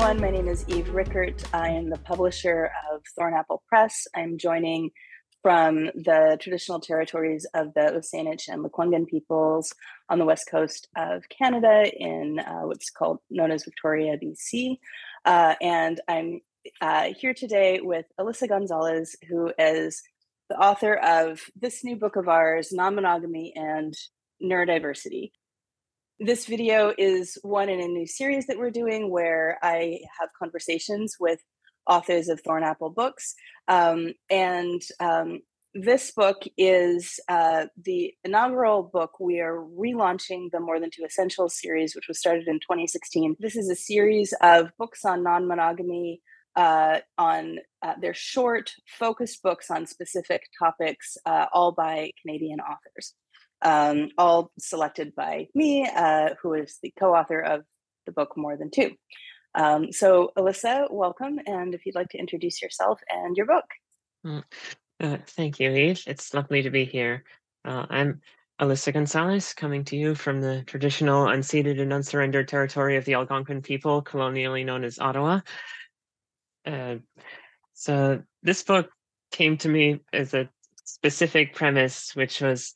everyone. My name is Eve Rickert. I am the publisher of Thornapple Press. I'm joining from the traditional territories of the Osaanich and Lekwungen peoples on the west coast of Canada in what's known as Victoria, BC. And I'm here today with Alyssa Gonzalez, who is the author of this new book of ours, Nonmonogamy and Neurodiversity. This video is one in a new series that we're doing where I have conversations with authors of Thornapple books. This book is the inaugural book. We are relaunching the More Than Two Essentials series, which was started in 2016. This is a series of books on non-monogamy, they're short, focused books on specific topics, all by Canadian authors. All selected by me, who is the co-author of the book More Than Two. So Alyssa, welcome. And if you'd like to introduce yourself and your book. Thank you, Eve. It's lovely to be here. I'm Alyssa Gonzalez, coming to you from the traditional unceded and unsurrendered territory of the Algonquin people, colonially known as Ottawa. So this book came to me as a specific premise, which was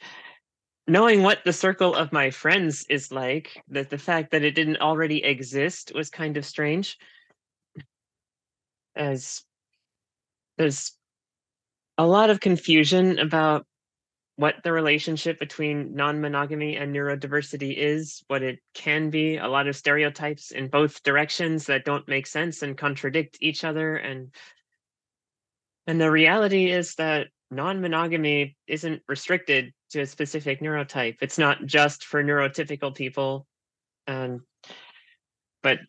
knowing what the circle of my friends is like, that the fact that it didn't already exist was kind of strange, as there's a lot of confusion about what the relationship between non-monogamy and neurodiversity is, what it can be, a lot of stereotypes in both directions that don't make sense and contradict each other. And the reality is that non-monogamy isn't restricted to a specific neurotype. It's not just for neurotypical people, but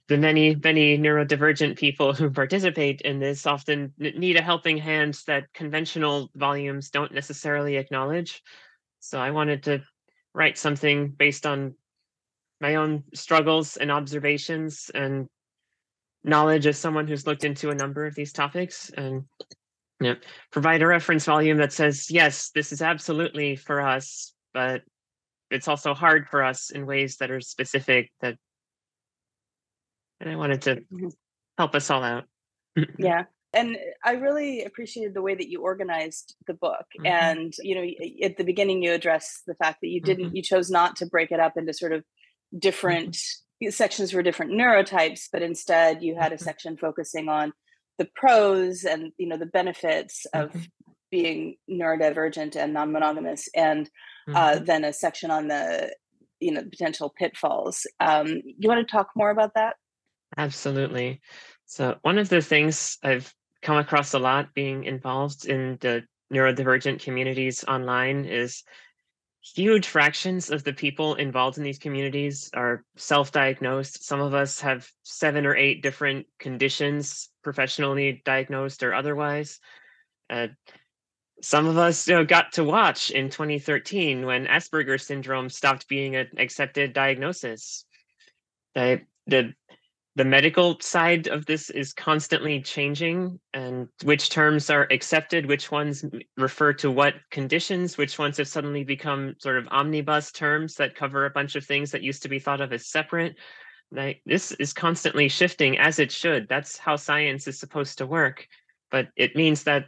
the many neurodivergent people who participate in this often need a helping hand that conventional volumes don't necessarily acknowledge. So I wanted to write something based on my own struggles and observations and knowledge as someone who's looked into a number of these topics, and provide a reference volume that says, yes, this is absolutely for us, but it's also hard for us in ways that are specific, and I wanted to help us all out. Yeah. And I really appreciated the way that you organized the book. And, at the beginning, you addressed the fact that you chose not to break it up into sort of different sections for different neurotypes, but instead you had a section focusing on the pros and, the benefits of being neurodivergent and non-monogamous, and then a section on the, potential pitfalls. You want to talk more about that? Absolutely. So one of the things I've come across a lot being involved in the neurodivergent communities online is huge fractions of the people involved in these communities are self-diagnosed. Some of us have 7 or 8 different conditions, professionally diagnosed or otherwise. Some of us got to watch in 2013 when Asperger's syndrome stopped being an accepted diagnosis. The medical side of this is constantly changing, and which terms are accepted, which ones refer to what conditions, which ones have suddenly become sort of omnibus terms that cover a bunch of things that used to be thought of as separate. This is constantly shifting, as it should. That's how science is supposed to work. But it means that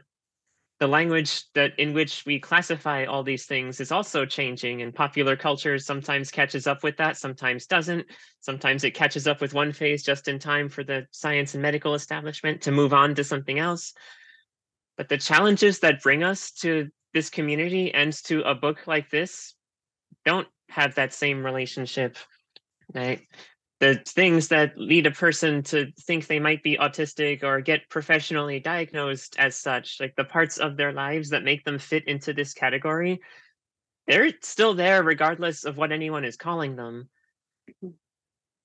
the language in which we classify all these things is also changing, and popular culture sometimes catches up with that, sometimes doesn't. Sometimes it catches up with one phase just in time for the science and medical establishment to move on to something else. But the challenges that bring us to this community and to a book like this don't have that same relationship, right? The things that lead a person to think they might be autistic or get professionally diagnosed as such, like the parts of their lives that make them fit into this category, they're still there regardless of what anyone is calling them.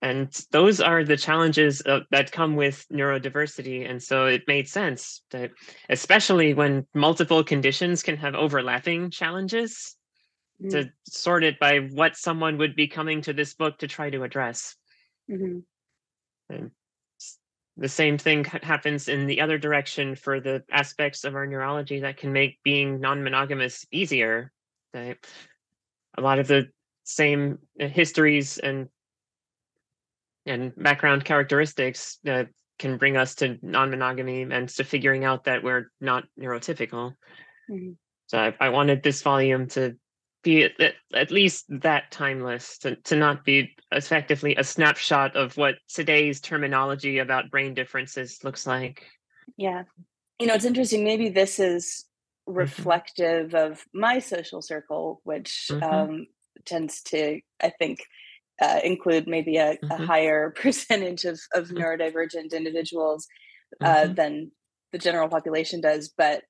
And those are the challenges that come with neurodiversity. And so it made sense that, especially when multiple conditions can have overlapping challenges, to sort it by what someone would be coming to this book to try to address. And the same thing happens in the other direction for the aspects of our neurology that can make being non-monogamous easier. A lot of the same histories and background characteristics can bring us to non-monogamy and to figuring out that we're not neurotypical. Mm-hmm. So I wanted this volume to be at least that timeless, to not be effectively a snapshot of what today's terminology about brain differences looks like. Yeah. It's interesting. Maybe this is reflective of my social circle, which tends to, I think, include maybe a higher percentage of neurodivergent individuals than the general population does. But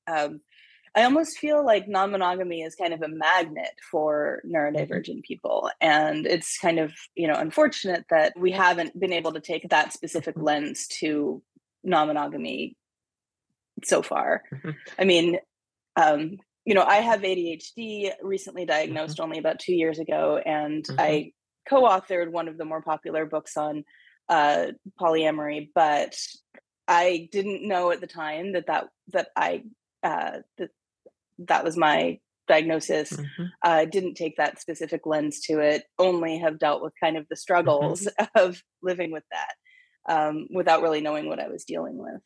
I almost feel like non-monogamy is kind of a magnet for neurodivergent people. And it's kind of, unfortunate that we haven't been able to take that specific lens to non-monogamy so far. I mean, I have ADHD, recently diagnosed only about 2 years ago, and I co-authored one of the more popular books on polyamory, but I didn't know at the time that was my diagnosis. Didn't take that specific lens to it, only have dealt with kind of the struggles of living with that without really knowing what I was dealing with.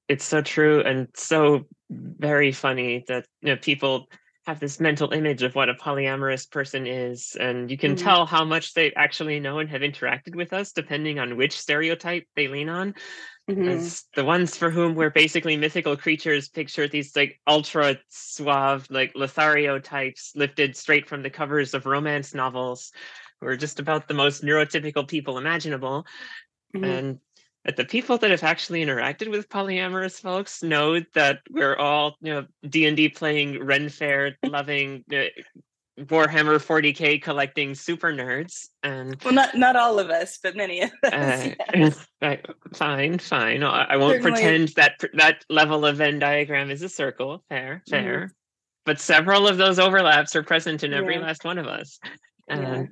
It's so true, and so very funny that people have this mental image of what a polyamorous person is, and you can tell how much they actually know and have interacted with us depending on which stereotype they lean on. As the ones for whom we're basically mythical creatures picture these like ultra suave, like Lothario types lifted straight from the covers of romance novels, who are just about the most neurotypical people imaginable. And the people that have actually interacted with polyamorous folks know that we're all, D&D playing, Ren Fair loving, Warhammer 40K collecting super nerds. And well, not all of us, but many of us. Yes. Fine. I won't pretend that level of Venn diagram is a circle. Fair. But several of those overlaps are present in every last one of us. And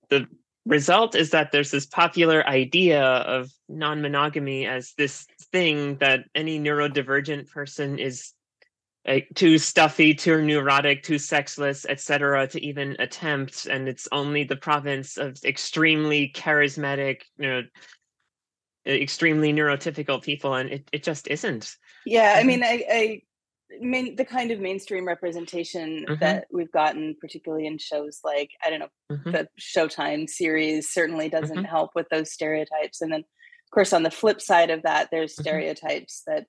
the result is that there's this popular idea of non-monogamy as this thing that any neurodivergent person is too stuffy, too neurotic, too sexless, etc., to even attempt, and it's only the province of extremely charismatic, extremely neurotypical people, and it just isn't. Yeah, I mean, the kind of mainstream representation that we've gotten, particularly in shows like, I don't know, the Showtime series, certainly doesn't help with those stereotypes. And then, of course, on the flip side of that, there's stereotypes that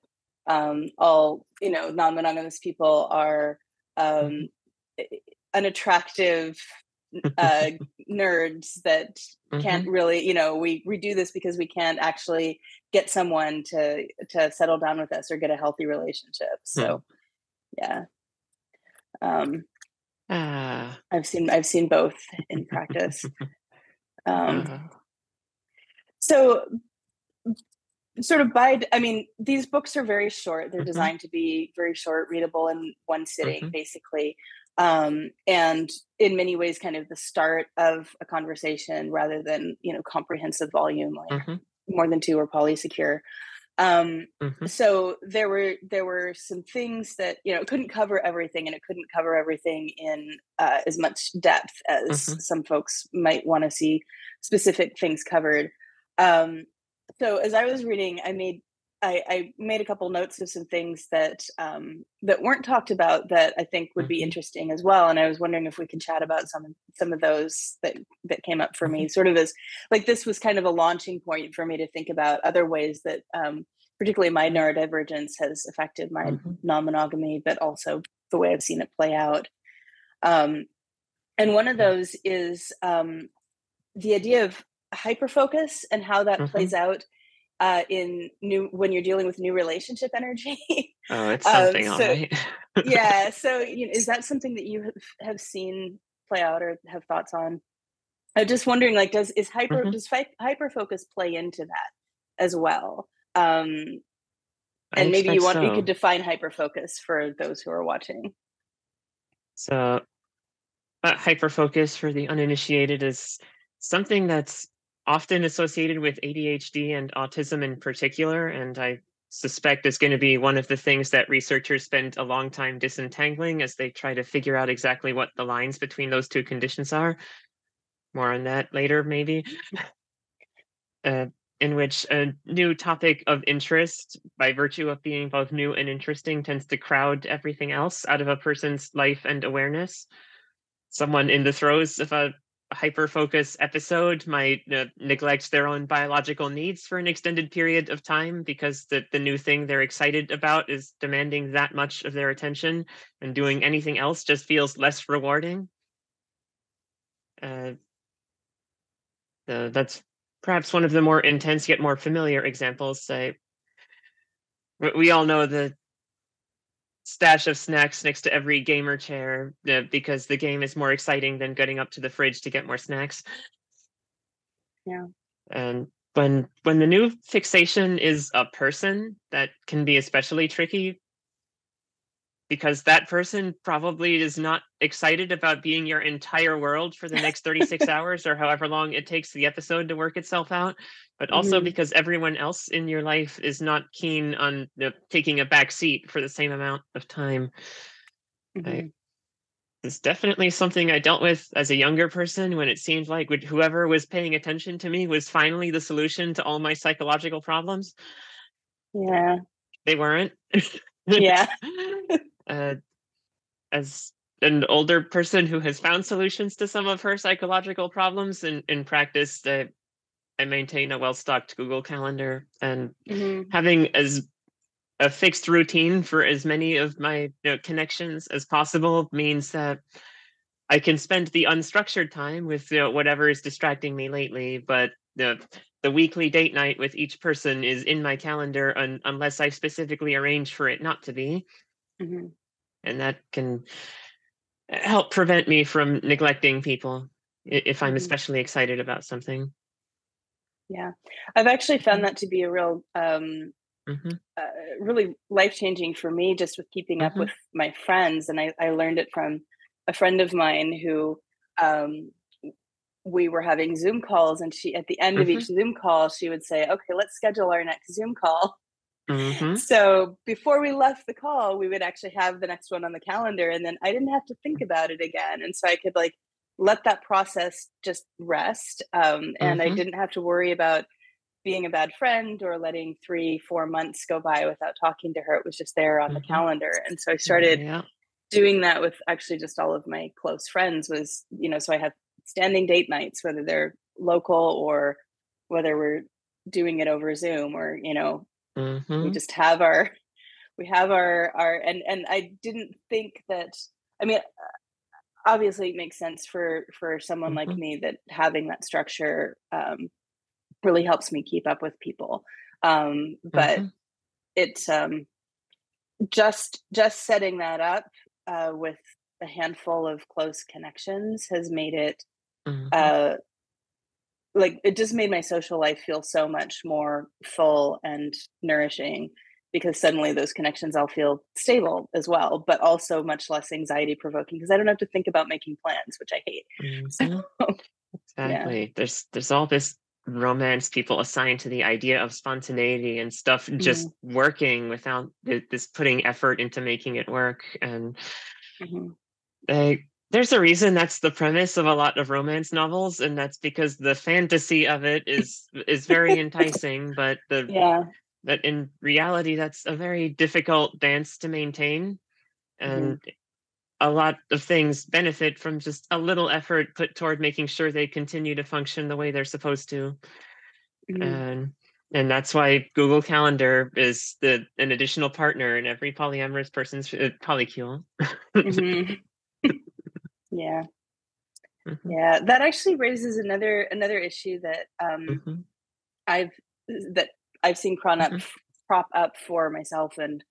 all, non-monogamous people are unattractive nerds that can't really, we do this because we can't actually get someone to settle down with us or get a healthy relationship. So I've seen both in practice. So sort of these books are very short. They're designed to be very short, readable in one sitting, basically. And in many ways, kind of the start of a conversation rather than, comprehensive volume, like more than two or polysecure. So there were some things that, couldn't cover everything, and it couldn't cover everything in as much depth as some folks might want to see specific things covered. So as I was reading, I made a couple notes of some things that weren't talked about that I think would be interesting as well. And I was wondering if we could chat about some of those that came up for me, sort of as like this was kind of a launching point for me to think about other ways that particularly my neurodivergence has affected my non-monogamy, but also the way I've seen it play out. And one of those is the idea of hyperfocus and how that plays out when you're dealing with new relationship energy. Oh, it's something, all right. Yeah. So, is that something that you have seen play out or have thoughts on? I'm just wondering, like, does hyperfocus play into that as well? And maybe you could define hyperfocus for those who are watching. So, hyperfocus for the uninitiated is something that's often associated with ADHD and autism in particular, and I suspect is going to be one of the things that researchers spend a long time disentangling as they try to figure out exactly what the lines between those two conditions are. More on that later, maybe. in which a new topic of interest, by virtue of being both new and interesting, tends to crowd everything else out of a person's life and awareness. Someone in the throes of a hyper-focus episode might neglect their own biological needs for an extended period of time because the new thing they're excited about is demanding that much of their attention, and doing anything else just feels less rewarding. That's perhaps one of the more intense yet more familiar examples. We all know the stash of snacks next to every gamer chair because the game is more exciting than getting up to the fridge to get more snacks. Yeah. And when the new fixation is a person, that can be especially tricky, because that person probably is not excited about being your entire world for the next 36 hours or however long it takes the episode to work itself out, but also because everyone else in your life is not keen on taking a back seat for the same amount of time. It's definitely something I dealt with as a younger person, when it seemed like whoever was paying attention to me was finally the solution to all my psychological problems. Yeah. They weren't. Yeah. As an older person who has found solutions to some of her psychological problems in practice, I maintain a well-stocked Google Calendar, and having as a fixed routine for as many of my connections as possible means that I can spend the unstructured time with whatever is distracting me lately, but the weekly date night with each person is in my calendar unless I specifically arrange for it not to be. And that can help prevent me from neglecting people if I'm especially excited about something. Yeah, I've actually found that to be a real, really life-changing for me, just with keeping up with my friends. And I learned it from a friend of mine who we were having Zoom calls, and she, at the end of each Zoom call, she would say, "Okay, let's schedule our next Zoom call." So before we left the call, we would actually have the next one on the calendar, and then I didn't have to think about it again. And so I could let that process just rest. And I didn't have to worry about being a bad friend or letting 3-4 months go by without talking to her. It was just there on the calendar. And so I started doing that with actually just all of my close friends. Was, so I have standing date nights, whether they're local or whether we're doing it over Zoom, or, we just have our and I didn't think that, I mean, obviously it makes sense for someone like me that having that structure really helps me keep up with people. But it's just setting that up with a handful of close connections has made it it just made my social life feel so much more full and nourishing, because suddenly those connections all feel stable as well, but also much less anxiety provoking, because I don't have to think about making plans, which I hate. So, exactly. Yeah. There's all this romance people assign to the idea of spontaneity and stuff just working without this putting effort into making it work. And there's a reason that's the premise of a lot of romance novels, and that's because the fantasy of it is very enticing, but but in reality that's a very difficult dance to maintain. And a lot of things benefit from just a little effort put toward making sure they continue to function the way they're supposed to. And that's why Google Calendar is an additional partner in every polyamorous person's polycule. Yeah. That actually raises another issue that I've seen crop up for myself and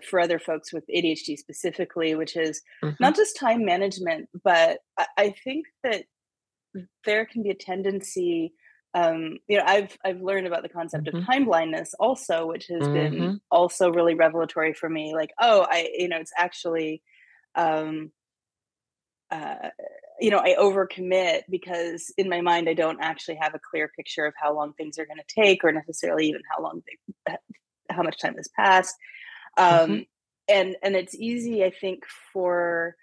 for other folks with ADHD specifically, which is not just time management, but I think that there can be a tendency. I've learned about the concept of time blindness also, which has been also really revelatory for me. It's actually I overcommit because in my mind I don't actually have a clear picture of how long things are going to take, or necessarily even how much time has passed. And it's easy, I think, for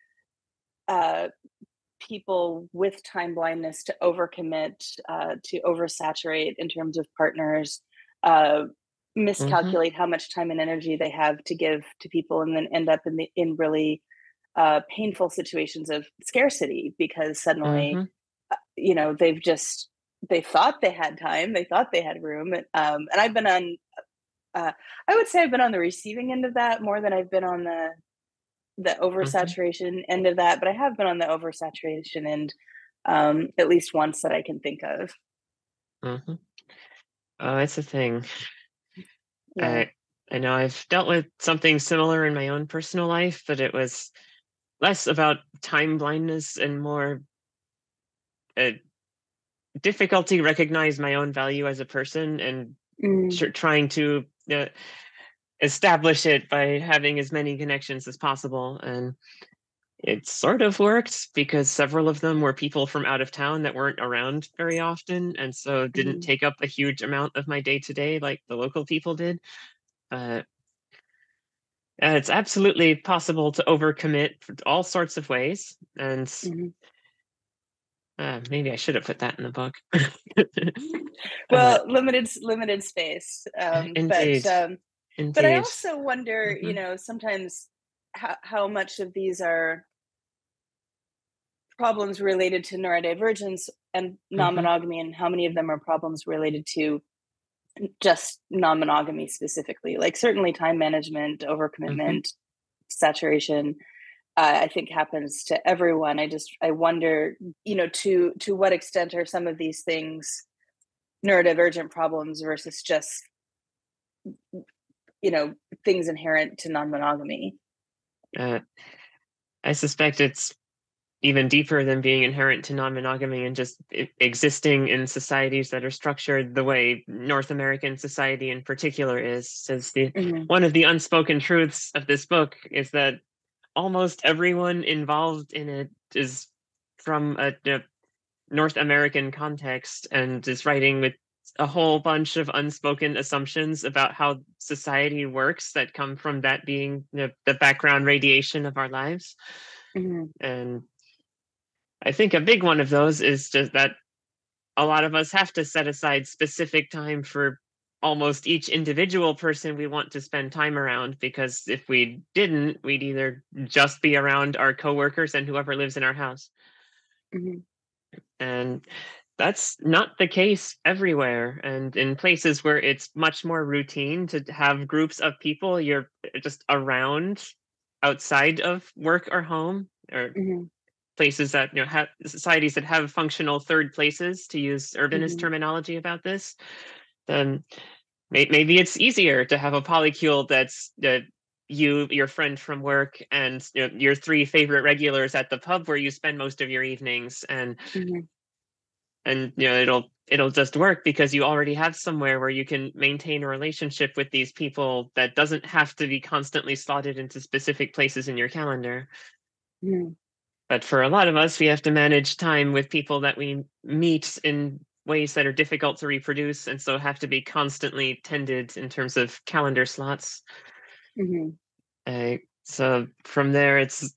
people with time blindness to overcommit, to oversaturate in terms of partners, miscalculate how much time and energy they have to give to people, and then end up in really painful situations of scarcity because suddenly, they thought they had time, they thought they had room, and I've been on. I would say I've been on the receiving end of that more than I've been on the oversaturation end of that, but I have been on the oversaturation end at least once that I can think of. Oh, it's a thing. Yeah. I know I've dealt with something similar in my own personal life, but it was less about time blindness and more difficulty recognize my own value as a person and trying to establish it by having as many connections as possible. And it sort of worked because several of them were people from out of town that weren't around very often, and so didn't take up a huge amount of my day-to-day like the local people did. It's absolutely possible to overcommit for all sorts of ways, and maybe I should have put that in the book. Well, limited space. Indeed. But I also wonder, sometimes how much of these are problems related to neurodivergence and non-monogamy, and how many of them are problems related to just non-monogamy specifically. Like certainly time management, overcommitment, saturation, I think happens to everyone. I wonder, to what extent are some of these things neurodivergent problems versus just, things inherent to non-monogamy. I suspect it's even deeper than being inherent to non-monogamy and just existing in societies that are structured the way North American society in particular is. Since one of the unspoken truths of this book is that almost everyone involved in it is from a North American context and is writing with a whole bunch of unspoken assumptions about how society works that come from that being the background radiation of our lives. And I think a big one of those is just that a lot of us have to set aside specific time for almost each individual person we want to spend time around, because if we didn't, we'd either just be around our coworkers and whoever lives in our house. And that's not the case everywhere. And in places where it's much more routine to have groups of people you're just around outside of work or home, or places that have societies that have functional third places, to use urbanist terminology about this, then maybe it's easier to have a polycule that's you, your friend from work, and your three favorite regulars at the pub where you spend most of your evenings, and it'll just work because you already have somewhere where you can maintain a relationship with these people that doesn't have to be constantly slotted into specific places in your calendar. But for a lot of us, we have to manage time with people that we meet in ways that are difficult to reproduce, and so have to be constantly tended in terms of calendar slots. So from there, it's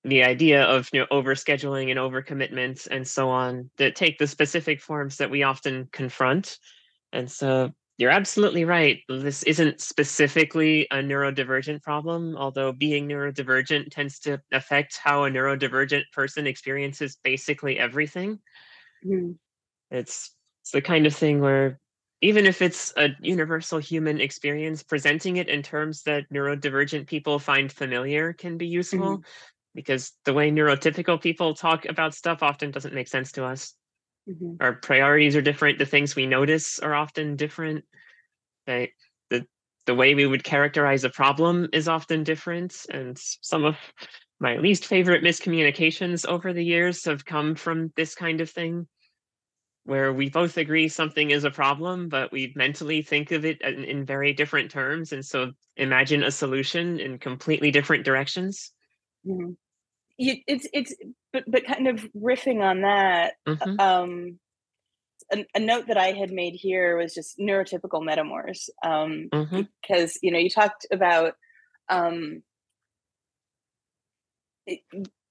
the idea of overscheduling and overcommitment and so on that take the specific forms that we often confront. And so you're absolutely right. This isn't specifically a neurodivergent problem, although being neurodivergent tends to affect how a neurodivergent person experiences basically everything. It's the kind of thing where even if it's a universal human experience, presenting it in terms that neurodivergent people find familiar can be useful, because the way neurotypical people talk about stuff often doesn't make sense to us. Our priorities are different. The things we notice are often different. Right? The way we would characterize a problem is often different. And some of my least favorite miscommunications over the years have come from this kind of thing, where we both agree something is a problem, but we mentally think of it in very different terms. And so imagine a solution in completely different directions. But kind of riffing on that, a note that I had made here was just neurotypical metamors, because you talked about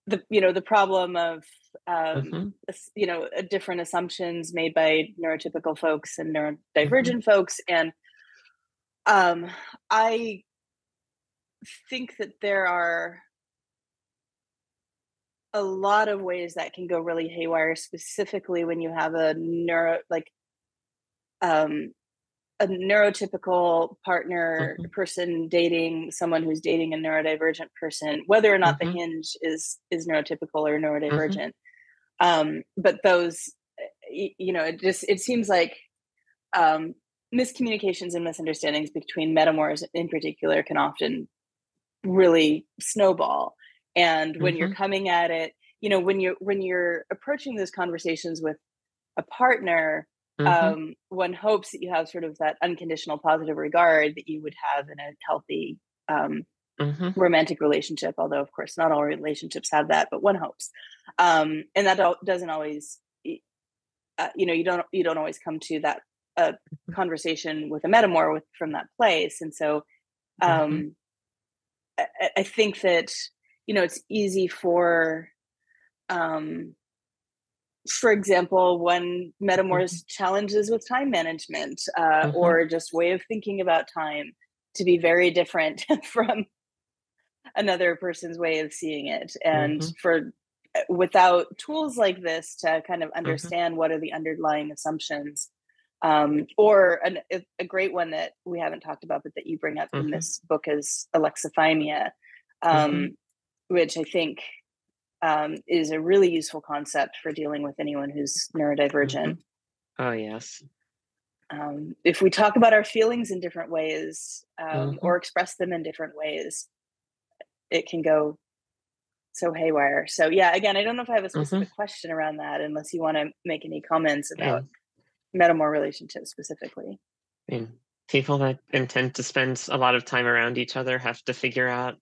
the problem of Mm-hmm. different assumptions made by neurotypical folks and Mm-hmm. neurodivergent folks. And I think that there are a lot of ways that can go really haywire, specifically when you have a neurotypical partner Mm-hmm. person dating someone who's dating a neurodivergent person, whether or not the Mm-hmm. hinge is neurotypical or Mm-hmm. neurodivergent. But those, it seems like miscommunications and misunderstandings between metamors in particular can often really snowball. And when you're Mm-hmm. coming at it, when you're approaching those conversations with a partner, Mm-hmm. one hopes that you have sort of that unconditional positive regard that you would have in a healthy Mm-hmm. romantic relationship, although of course not all relationships have that, but one hopes. And that doesn't always, you don't always come to that conversation with a metamor from that place. And so Mm-hmm. I think that, it's easy for example, when metamors challenges with time management Mm-hmm. or just way of thinking about time to be very different from another person's way of seeing it. And Mm-hmm. for without tools like this to kind of Mm-hmm. understand what are the underlying assumptions, or a great one that we haven't talked about, but that you bring up in Mm-hmm. this book is alexithymia, Mm-hmm. which I think is a really useful concept for dealing with anyone who's Mm-hmm. neurodivergent. Oh, yes. If we talk about our feelings in different ways, Mm-hmm. or express them in different ways, it can go so haywire. So yeah, again, I don't know if I have a Mm-hmm. specific question around that, unless you want to make any comments about And, metamor relationships specifically. and people that intend to spend a lot of time around each other have to figure out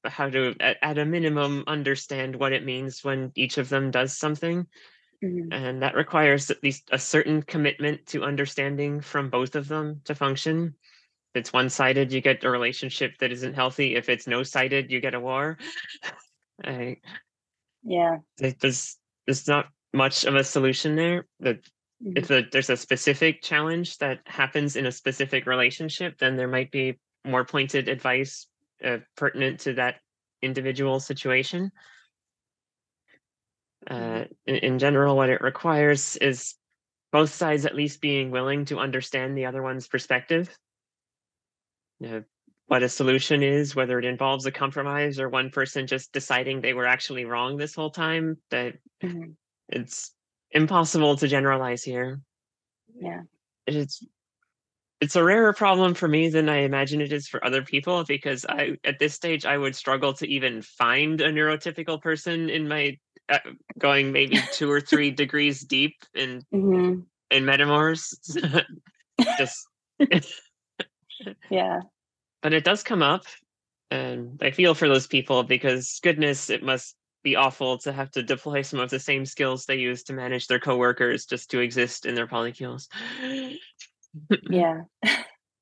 how to, at a minimum, understand what it means when each of them does something. Mm-hmm. And that requires at least a certain commitment to understanding from both of them to function. If it's one-sided, you get a relationship that isn't healthy. If it's no-sided, you get a war. I, Yeah. there's not much of a solution there. That Mm-hmm. if there's a specific challenge that happens in a specific relationship, then there might be more pointed advice pertinent to that individual situation. In general, what it requires is both sides at least being willing to understand the other one's perspective. What a solution is, whether it involves a compromise or one person just deciding they were actually wrong this whole time, that Mm-hmm. it's impossible to generalize here. Yeah. It's a rarer problem for me than I imagine it is for other people, because at this stage I would struggle to even find a neurotypical person in my going maybe 2 or 3 degrees deep in Mm-hmm. metamors. Just Yeah. but it does come up, and I feel for those people, because goodness, it must be awful to have to deploy some of the same skills they use to manage their coworkers just to exist in their polycules. Yeah.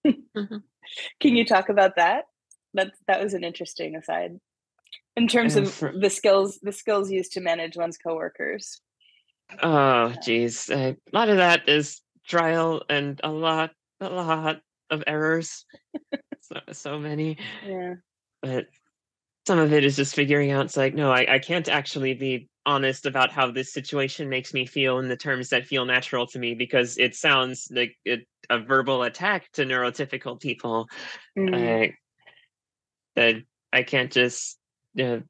Can you talk about that? That was an interesting aside in terms of the skills used to manage one's coworkers. Oh, geez. A lot of that is trial and a lot of errors. So many. Yeah. But some of it is just figuring out, it's like, no, I can't actually be honest about how this situation makes me feel in the terms that feel natural to me, because it sounds like a verbal attack to neurotypical people. Mm. That I can't just, let's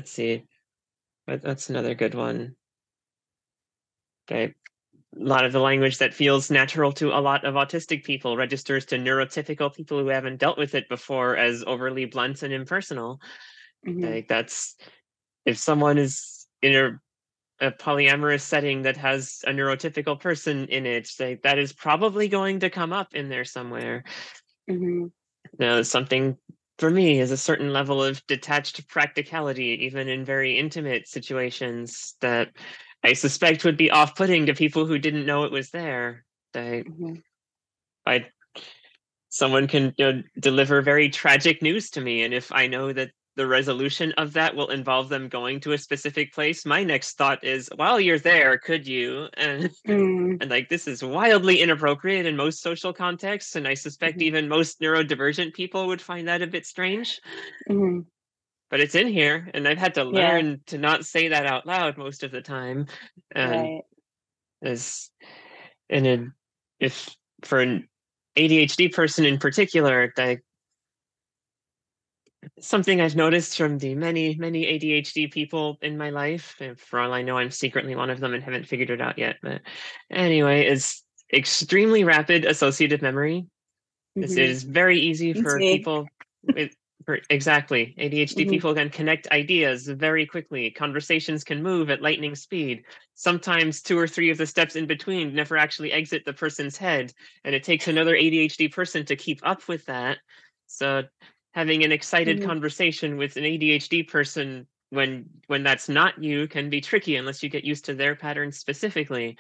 see, that's another good one. Okay. A lot of the language that feels natural to a lot of autistic people registers to neurotypical people who haven't dealt with it before as overly blunt and impersonal. Mm-hmm. Like, that's, if someone is in a polyamorous setting that has a neurotypical person in it, that is probably going to come up in there somewhere. Mm-hmm. Now, something for me is a certain level of detached practicality, even in very intimate situations, that I suspect would be off-putting to people who didn't know it was there. Mm-hmm. Someone can deliver very tragic news to me, and if I know that the resolution of that will involve them going to a specific place, my next thought is, while you're there, could you? And like, this is wildly inappropriate in most social contexts, and I suspect even most neurodivergent people would find that a bit strange. But it's in here, and I've had to learn to not say that out loud most of the time. And if for an ADHD person in particular, like, something I've noticed from the many ADHD people in my life, and for all I know, I'm secretly one of them and haven't figured it out yet. But anyway, it's extremely rapid associative memory. It is very easy for people with exactly ADHD people can connect ideas very quickly. Conversations can move at lightning speed. Sometimes 2 or 3 of the steps in between never actually exit the person's head, and it takes another ADHD person to keep up with that. So having an excited conversation with an ADHD person when that's not you can be tricky unless you get used to their patterns specifically.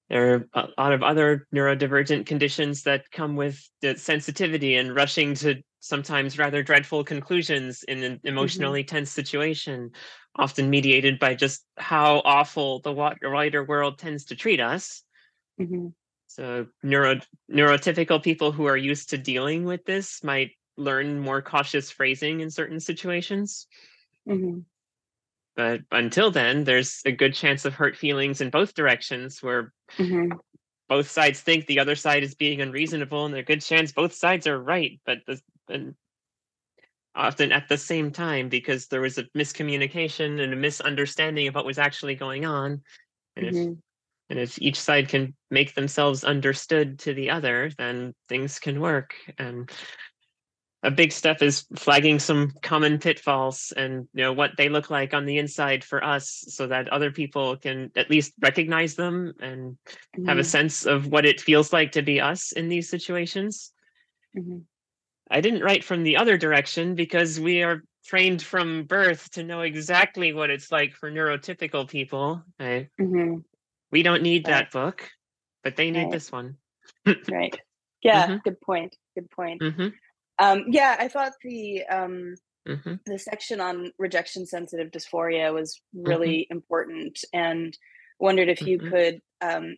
There are a lot of other neurodivergent conditions that come with the sensitivity and rushing to sometimes rather dreadful conclusions in an emotionally tense situation, often mediated by just how awful the wider world tends to treat us. So neurotypical people who are used to dealing with this might learn more cautious phrasing in certain situations. But until then, there's a good chance of hurt feelings in both directions, where both sides think the other side is being unreasonable, and there's a good chance both sides are right, but often at the same time, because there was a miscommunication and a misunderstanding of what was actually going on. And if each side can make themselves understood to the other, then things can work. And a big step is flagging some common pitfalls and what they look like on the inside for us, so that other people can at least recognize them and have a sense of what it feels like to be us in these situations. I didn't write from the other direction because we are trained from birth to know exactly what it's like for neurotypical people. We don't need that book, but they need this one. Right. Yeah, good point. Good point. I thought the section on rejection sensitive dysphoria was really important, and wondered if you could,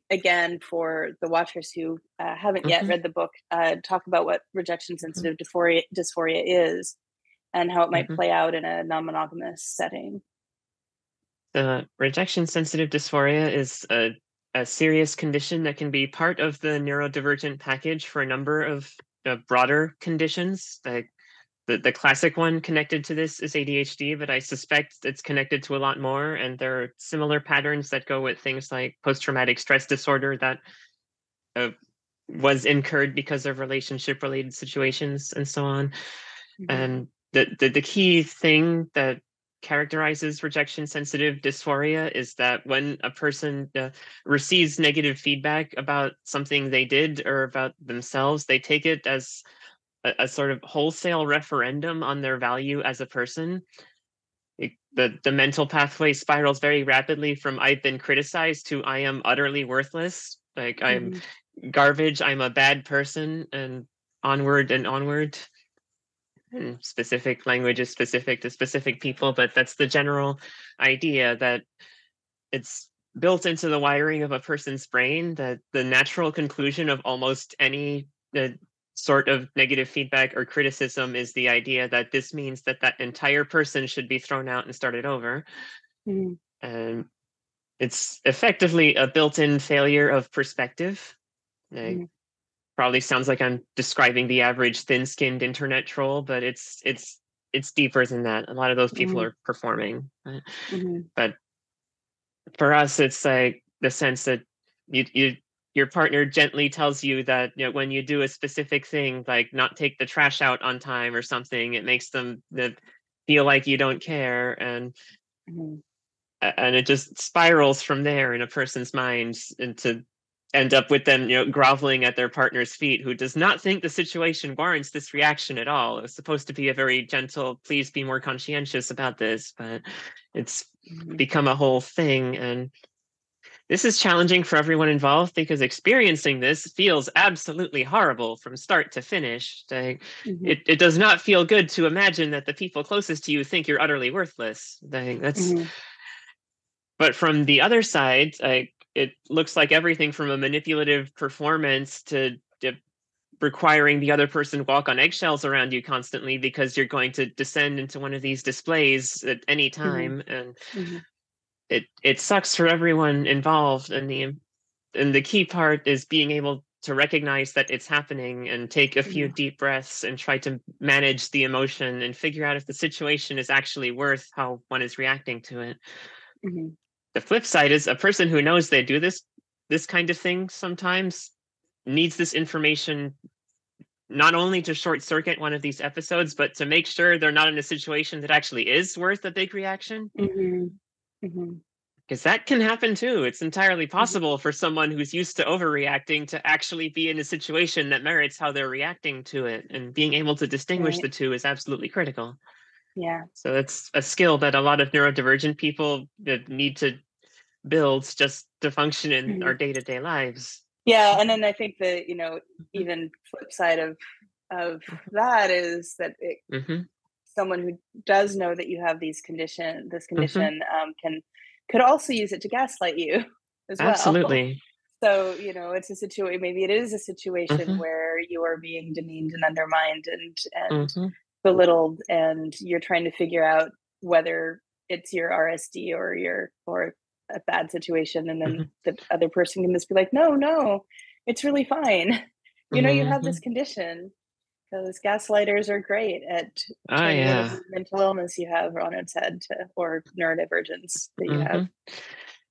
again, for the watchers who haven't yet read the book, talk about what rejection sensitive dysphoria is and how it might play out in a non-monogamous setting. Rejection sensitive dysphoria is a serious condition that can be part of the neurodivergent package for a number of broader conditions. The classic one connected to this is ADHD, but I suspect it's connected to a lot more. And there are similar patterns that go with things like post-traumatic stress disorder that was incurred because of relationship-related situations and so on. And the key thing that characterizes rejection-sensitive dysphoria is that when a person receives negative feedback about something they did or about themselves, they take it as a sort of wholesale referendum on their value as a person. The mental pathway spirals very rapidly from "I've been criticized" to "I am utterly worthless." Like, I'm garbage, I'm a bad person, and onward and onward. And specific language is specific to specific people, but that's the general idea, that it's built into the wiring of a person's brain that the natural conclusion of almost any sort of negative feedback or criticism is the idea that this means that that entire person should be thrown out and started over. And it's effectively a built-in failure of perspective. Probably sounds like I'm describing the average thin-skinned internet troll, but it's deeper than that. A lot of those people are performing. But for us, it's like the sense that your partner gently tells you that when you do a specific thing, like not take the trash out on time or something, it makes them feel like you don't care, and it just spirals from there in a person's mind, and to end up with them groveling at their partner's feet, who does not think the situation warrants this reaction at all. It's supposed to be a very gentle, please be more conscientious about this, but it's become a whole thing. And This is challenging for everyone involved because experiencing this feels absolutely horrible from start to finish. It does not feel good to imagine that the people closest to you think you're utterly worthless. But from the other side, it looks like everything from a manipulative performance to requiring the other person walk on eggshells around you constantly because you're going to descend into one of these displays at any time. And it sucks for everyone involved. And the key part is being able to recognize that it's happening and take a few deep breaths and try to manage the emotion and figure out if the situation is actually worth how one is reacting to it. The flip side is a person who knows they do this kind of thing sometimes needs this information not only to short circuit one of these episodes, but to make sure they're not in a situation that actually is worth a big reaction. Because that can happen too. It's entirely possible for someone who's used to overreacting to actually be in a situation that merits how they're reacting to it. And being able to distinguish the two is absolutely critical. Yeah. So it's a skill that a lot of neurodivergent people need to build just to function in our day-to-day lives. Yeah, and then I think that, even flip side of that is that someone who does know that you have this condition could also use it to gaslight you as well. Absolutely. So, it's a situation, maybe it is a situation where you are being demeaned and undermined and belittled, and you're trying to figure out whether it's your RSD or a bad situation, and then the other person can just be like, no, it's really fine. You have this condition. Those gaslighters are great at turning whatever mental illness you have on its head or neurodivergence that you have.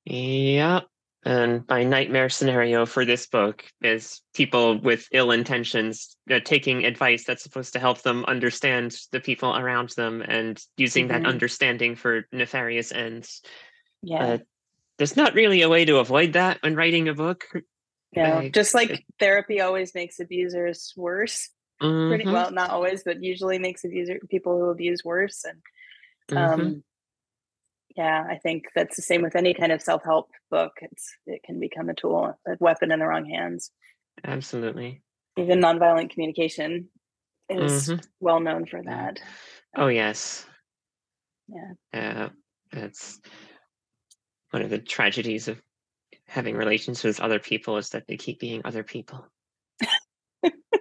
Yeah. And my nightmare scenario for this book is people with ill intentions taking advice that's supposed to help them understand the people around them and using that understanding for nefarious ends. Yeah. There's not really a way to avoid that when writing a book. No, just like therapy always makes abusers worse. Pretty well, not always, but usually makes people who abuse worse. And I think that's the same with any kind of self-help book. It can become a tool, a weapon in the wrong hands. Absolutely. Even nonviolent communication is well known for that. Oh yes. Yeah. That's one of the tragedies of having relations with other people is that they keep being other people.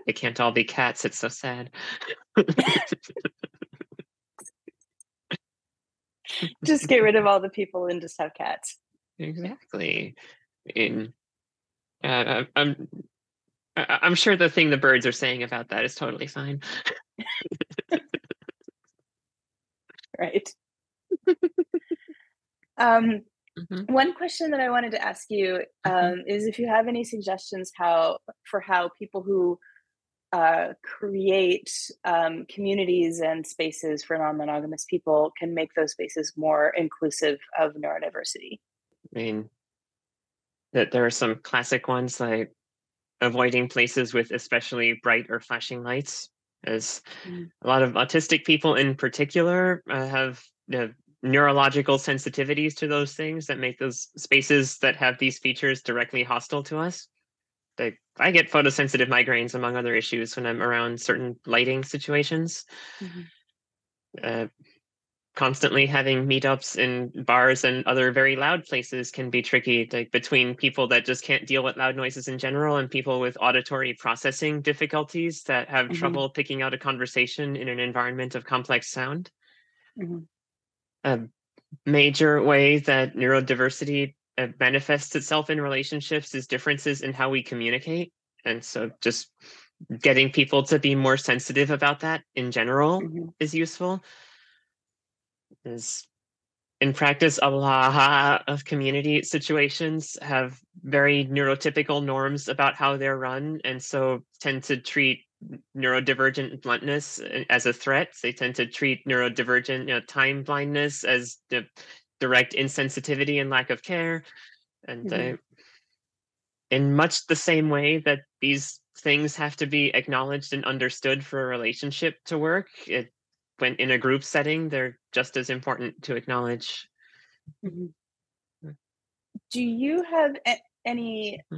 They can't all be cats. It's so sad. Just get rid of all the people and just have cats. Exactly. I'm sure the thing the birds are saying about that is totally fine. Right. One question that I wanted to ask you is if you have any suggestions for how people who create communities and spaces for non-monogamous people can make those spaces more inclusive of neurodiversity. I mean, that there are some classic ones like avoiding places with especially bright or flashing lights, as a lot of autistic people in particular have neurological sensitivities to those things that make those spaces that have these features directly hostile to us. I get photosensitive migraines, among other issues, when I'm around certain lighting situations. Constantly having meetups in bars and other very loud places can be tricky, like between people that just can't deal with loud noises in general and people with auditory processing difficulties that have trouble picking out a conversation in an environment of complex sound. A major way that neurodiversity manifests itself in relationships is differences in how we communicate. And so just getting people to be more sensitive about that in general is useful. In practice, a lot of community situations have very neurotypical norms about how they're run, and so tend to treat neurodivergent bluntness as a threat. They tend to treat neurodivergent time blindness as the direct insensitivity and lack of care. And in much the same way that these things have to be acknowledged and understood for a relationship to work, when in a group setting, they're just as important to acknowledge. Do you have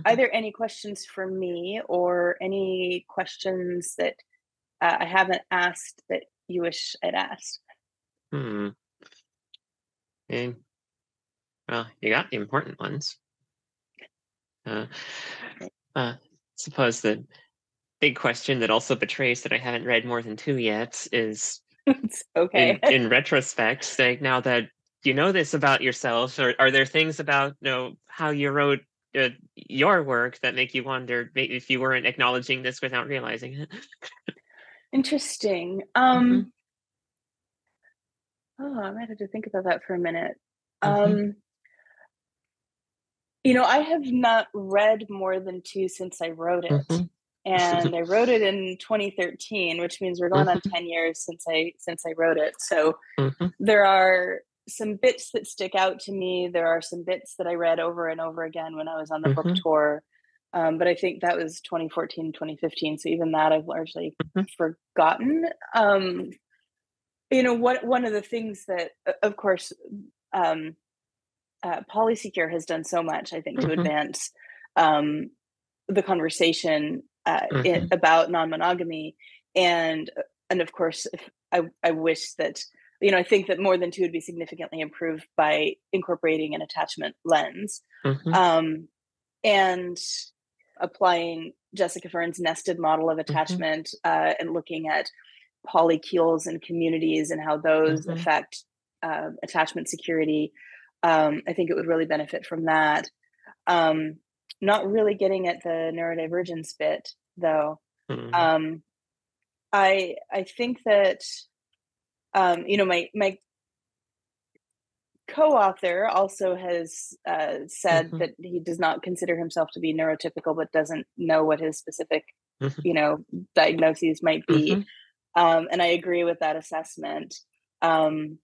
either any questions for me or any questions that I haven't asked that you wish I'd asked? And, well, you got the important ones. Suppose the big question that also betrays that I haven't read more than 2 yet is, okay. in retrospect, like, now that you know this about yourself, or are there things about how you wrote your work that make you wonder maybe if you weren't acknowledging this without realizing it? Interesting. Mhm. Oh, I might have to think about that for a minute. Mhm. I have not read more than 2 since I wrote it. Mhm. And I wrote it in 2013, which means we're going on Mhm. 10 years since I wrote it. So Mhm. there are some bits that stick out to me. There are some bits that I read over and over again when I was on the book Mhm. tour. But I think that was 2014, 2015. So even that I've largely Mhm. forgotten. One of the things that, of course, Polysecure has done so much, I think, to Mhm. advance the conversation Mhm. about non-monogamy, and of course, I wish that I think that more than 2 would be significantly improved by incorporating an attachment lens, Mhm. um, and applying Jessica Fern's nested model of Mhm. attachment, and looking at polycules and communities and how those Mhm. affect attachment security. I think it would really benefit from that. Not really getting at the neurodivergence bit, though. Mhm. Um, I think that my co-author also has said Mhm. that he does not consider himself to be neurotypical, but doesn't know what his specific Mhm. you know diagnoses might be. Mhm. And I agree with that assessment. Um,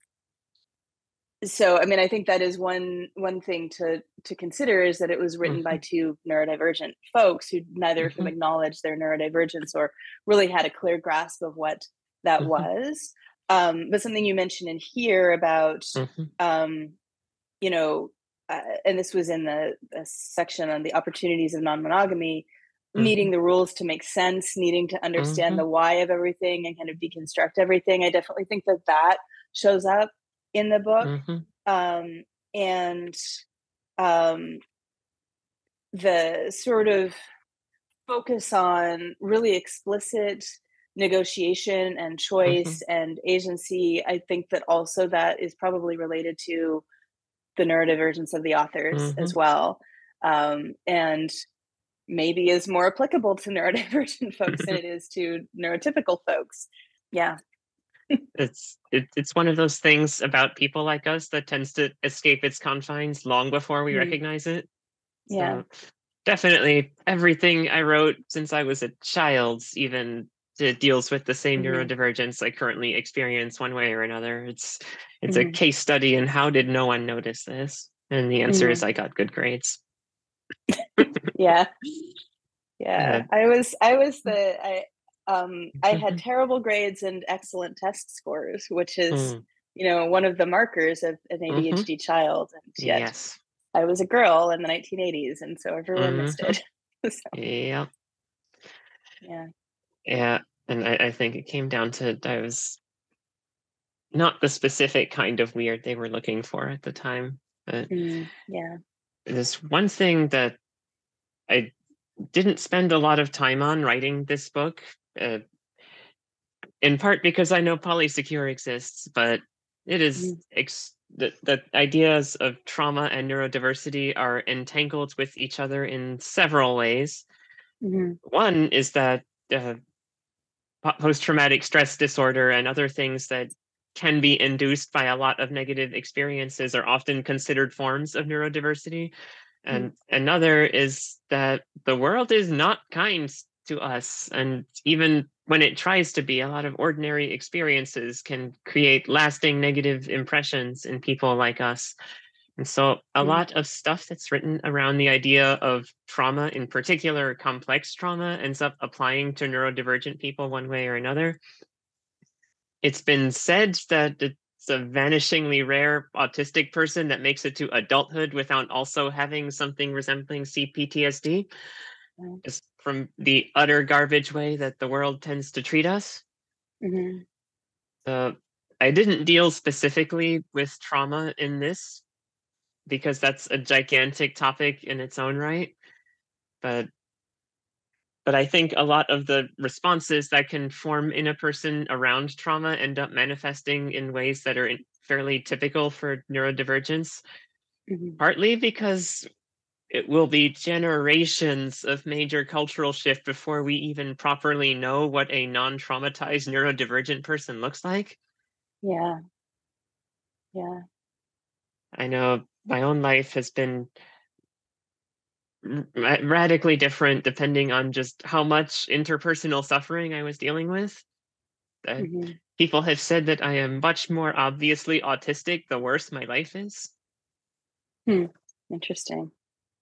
so I mean, I think that is one thing to consider, is that it was written by Mhm. 2 neurodivergent folks who neither of whom Mhm. acknowledged their neurodivergence or really had a clear grasp of what that Mhm. was. But something you mentioned in here about Mhm. um, you know and this was in the section on the opportunities of non-monogamy, needing Mhm. the rules to make sense, needing to understand Mhm. the why of everything and kind of deconstruct everything. I definitely think that shows up in the book. Mhm. um, and um, the sort of focus on really explicit negotiation and choice Mhm. and agency. I think that also that is probably related to the neurodivergence of the authors as Mhm. well, and maybe is more applicable to neurodivergent folks than it is to neurotypical folks. Yeah. It's one of those things about people like us that tends to escape its confines long before we Mm, recognize it. yeah. So definitely everything I wrote since I was a child, even deals with the same Hmm. neurodivergence I currently experience one way or another. It's a Hmm. case study in how did no one notice this? And the answer is Hmm. I got good grades. Yeah. Yeah. Uh, I had terrible grades and excellent test scores, which is, mm, one of the markers of an mhm. ADHD child. And yet Yes. I was a girl in the 1980s, and so everyone missed Hmm. it. So, Yeah. yeah. Yeah. And I think it came down to I was not the specific kind of weird they were looking for at the time. But Yeah. there's one thing that I didn't spend a lot of time on writing this book, uh, in part because I know polysecure exists, but it is Mhm. the ideas of trauma and neurodiversity are entangled with each other in several ways. Mhm. One is that uh, post-traumatic stress disorder and other things that can be induced by a lot of negative experiences are often considered forms of neurodiversity. Mhm. And another is that the world is not kind to us. And even when it tries to be, a lot of ordinary experiences can create lasting negative impressions in people like us. And so a Mhm. lot of stuff that's written around the idea of trauma, in particular complex trauma, ends up applying to neurodivergent people one way or another. It's been said that it's a vanishingly rare autistic person that makes it to adulthood without also having something resembling CPTSD. Just from the utter garbage way that the world tends to treat us. I didn't deal specifically with trauma in this because that's a gigantic topic in its own right. But I think a lot of the responses that can form in a person around trauma end up manifesting in ways that are fairly typical for neurodivergence, partly because it will be generations of major cultural shift before we even properly know what a non-traumatized neurodivergent person looks like. Yeah. I know my own life has been radically different depending on just how much interpersonal suffering I was dealing with. People have said that I am much more obviously autistic the worse my life is. Interesting.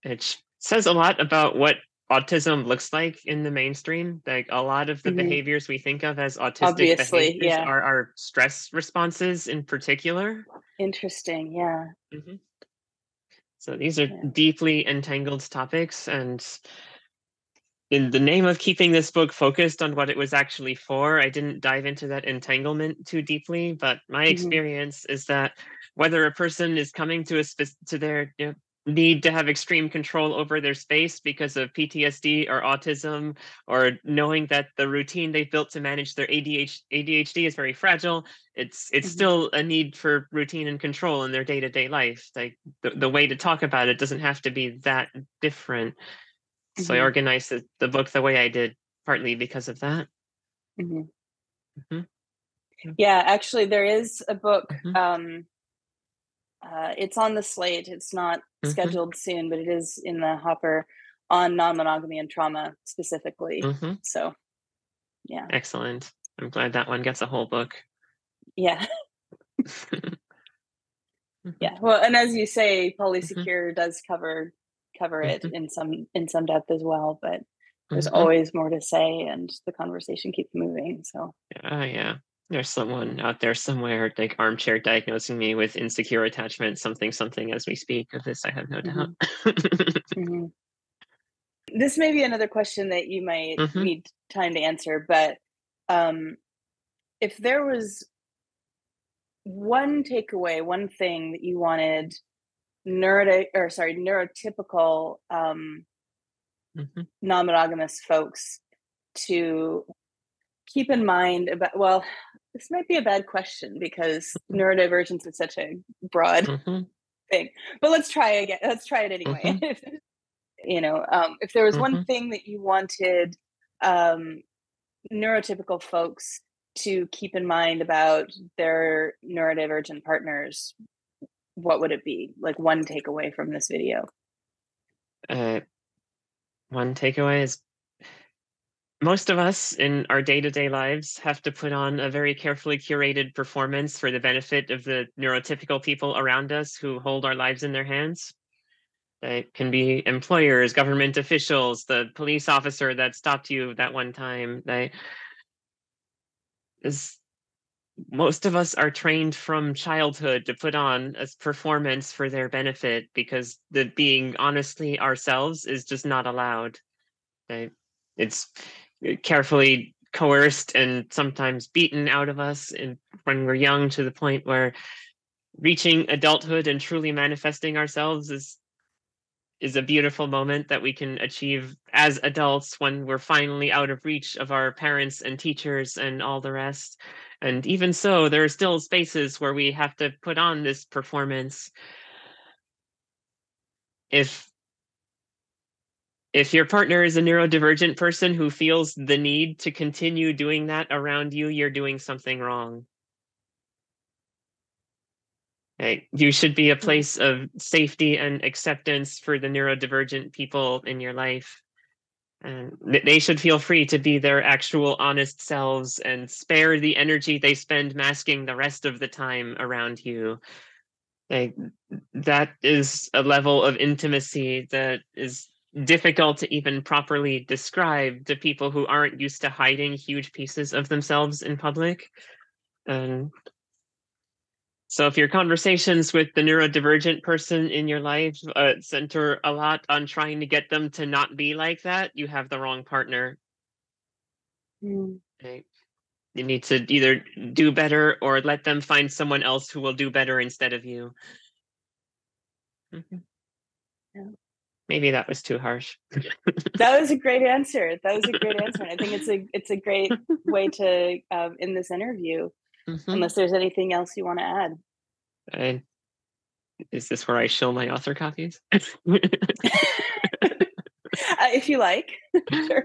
It says a lot about what autism looks like in the mainstream. Like a lot of the behaviors we think of as autistic behaviors are our stress responses in particular. Interesting, yeah. So these are deeply entangled topics, and in the name of keeping this book focused on what it was actually for, I didn't dive into that entanglement too deeply, but my experience is that whether a person is coming to their need to have extreme control over their space because of PTSD or autism, or knowing that the routine they've built to manage their ADHD is very fragile, it's still a need for routine and control in their day-to-day life. Like the way to talk about it doesn't have to be that different. So I organized the book the way I did, partly because of that. Yeah, actually, there is a book. It's on the slate. It's not scheduled soon, but it is in the hopper on non-monogamy and trauma specifically. So, yeah. Excellent. I'm glad that one gets a whole book. Yeah. Yeah. Well, and as you say, Polysecure does cover it in some depth as well, but there's always more to say, and the conversation keeps moving. So yeah, there's someone out there somewhere, like armchair diagnosing me with insecure attachment, something as we speak of this, I have no doubt. This may be another question that you might need time to answer, but if there was one takeaway, one thing that you wanted neurotypical non-monogamous folks to keep in mind about, well, this might be a bad question because neurodivergence is such a broad thing, but let's try again. Let's try it anyway. If there was one thing that you wanted neurotypical folks to keep in mind about their neurodivergent partners, what would it be? Like one takeaway from this video? One takeaway is most of us in our day-to-day lives have to put on a very carefully curated performance for the benefit of the neurotypical people around us who hold our lives in their hands. They can be employers, government officials, the police officer that stopped you that one time. Most of us are trained from childhood to put on a performance for their benefit because the being honestly ourselves is just not allowed. It's carefully coerced and sometimes beaten out of us when we're young, to the point where reaching adulthood and truly manifesting ourselves is a beautiful moment that we can achieve as adults when we're finally out of reach of our parents and teachers and all the rest. And even so, there are still spaces where we have to put on this performance. If your partner is a neurodivergent person who feels the need to continue doing that around you, you're doing something wrong. You should be a place of safety and acceptance for the neurodivergent people in your life. And they should feel free to be their actual honest selves and spare the energy they spend masking the rest of the time around you. That is a level of intimacy that is difficult to even properly describe to people who aren't used to hiding huge pieces of themselves in public. And So if your conversations with the neurodivergent person in your life center a lot on trying to get them to not be like that, you have the wrong partner. Right? You need to either do better or let them find someone else who will do better instead of you. Yeah. Maybe that was too harsh. That was a great answer. That was a great answer. And I think it's a great way to end this interview. Unless there's anything else you want to add. Is this where I show my author copies? If you like. Sure.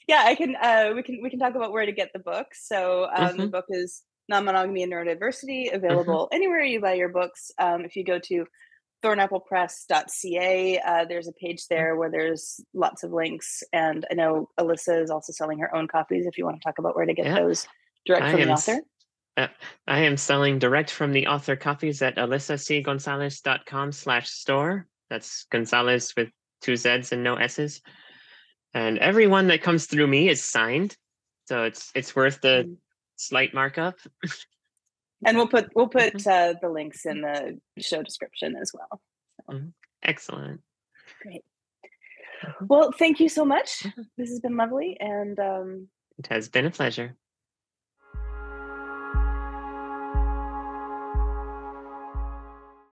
Yeah, I can. We can talk about where to get the book. So the book is Nonmonogamy and Neurodiversity, available anywhere you buy your books. If you go to thornapplepress.ca, there's a page there where there's lots of links. And I know Alyssa is also selling her own copies if you want to talk about where to get those direct from the author. I am selling direct from the author copies at alyssacgonzalez.com/store. That's Gonzalez with 2 Z's and no S's. And everyone that comes through me is signed. So it's worth the slight markup. And we'll put the links in the show description as well. So. Excellent. Great. Well, thank you so much. This has been lovely. And it has been a pleasure.